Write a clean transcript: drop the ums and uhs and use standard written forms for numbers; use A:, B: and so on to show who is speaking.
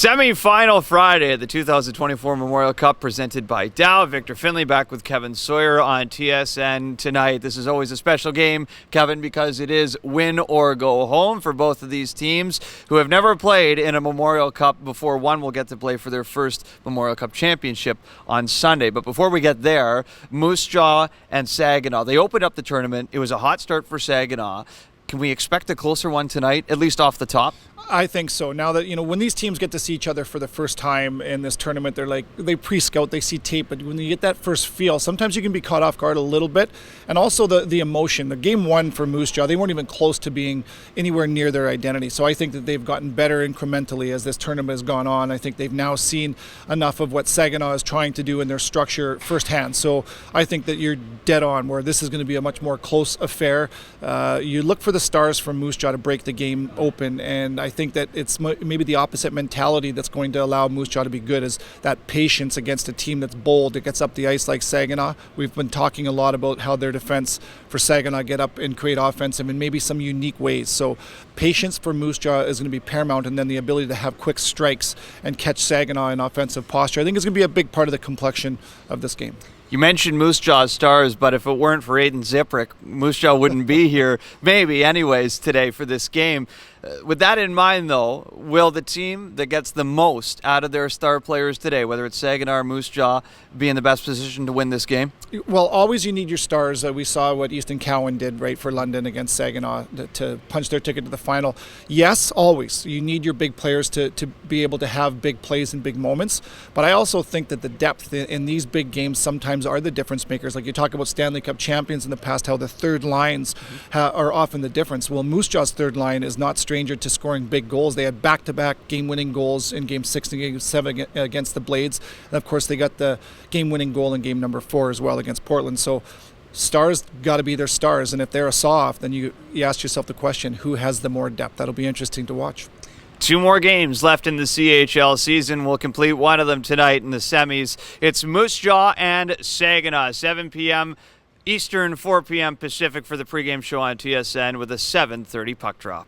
A: Semi-final Friday at the 2024 Memorial Cup presented by Dow. Victor Findlay back with Kevin Sawyer on TSN tonight. This is always a special game, Kevin, because it is win or go home for both of these teams who have never played in a Memorial Cup before. One will get to play for their first Memorial Cup championship on Sunday. But before we get there, Moose Jaw and Saginaw, they opened up the tournament. It was a hot start for Saginaw. Can we expect a closer one tonight, at least off the top?
B: I think so. Now that, when these teams get to see each other for the first time in this tournament, they pre-scout, they see tape, but when you get that first feel, sometimes you can be caught off guard a little bit. And also the emotion. The game one for Moose Jaw, they weren't even close to being anywhere near their identity. So I think that they've gotten better incrementally as this tournament has gone on. I think they've now seen enough of what Saginaw is trying to do in their structure firsthand. So I think that you're dead on where this is going to be a much more close affair. You look for the stars from Moose Jaw to break the game open, and I think that it's maybe the opposite mentality that's going to allow Moose Jaw to be good, is that patience against a team that's bold, that gets up the ice like Saginaw. We've been talking a lot about how their defense for Saginaw get up and create offensive in maybe some unique ways. So patience for Moose Jaw is going to be paramount, and then the ability to have quick strikes and catch Saginaw in offensive posture, I think is going to be a big part of the complexion of this game.
A: You mentioned Moose Jaw's stars, but if it weren't for Aiden Ziprick, Moose Jaw wouldn't be here, maybe anyways, today for this game. With that in mind, though, will the team that gets the most out of their star players today, whether it's Saginaw or Moose Jaw, be in the best position to win this game?
B: Well, always you need your stars. We saw what Easton Cowan did, right, for London against Saginaw to punch their ticket to the final. Yes, always. You need your big players to be able to have big plays and big moments. But I also think that the depth in these big games sometimes are the difference makers. Like you talk about Stanley Cup champions in the past, how the third lines are often the difference. Well, Moose Jaw's third line is not stranger to scoring big goals. They had back-to-back game-winning goals in Game 6 and Game 7 against the Blades. And, of course, they got the game-winning goal in Game number 4 as well against Portland. So stars got to be their stars. And if they're a saw-off, then you ask yourself the question, who has the more depth? That'll be interesting to watch.
A: 2 more games left in the CHL season. We'll complete one of them tonight in the semis. It's Moose Jaw and Saginaw, 7 p.m. Eastern, 4 p.m. Pacific for the pregame show on TSN with a 7:30 puck drop.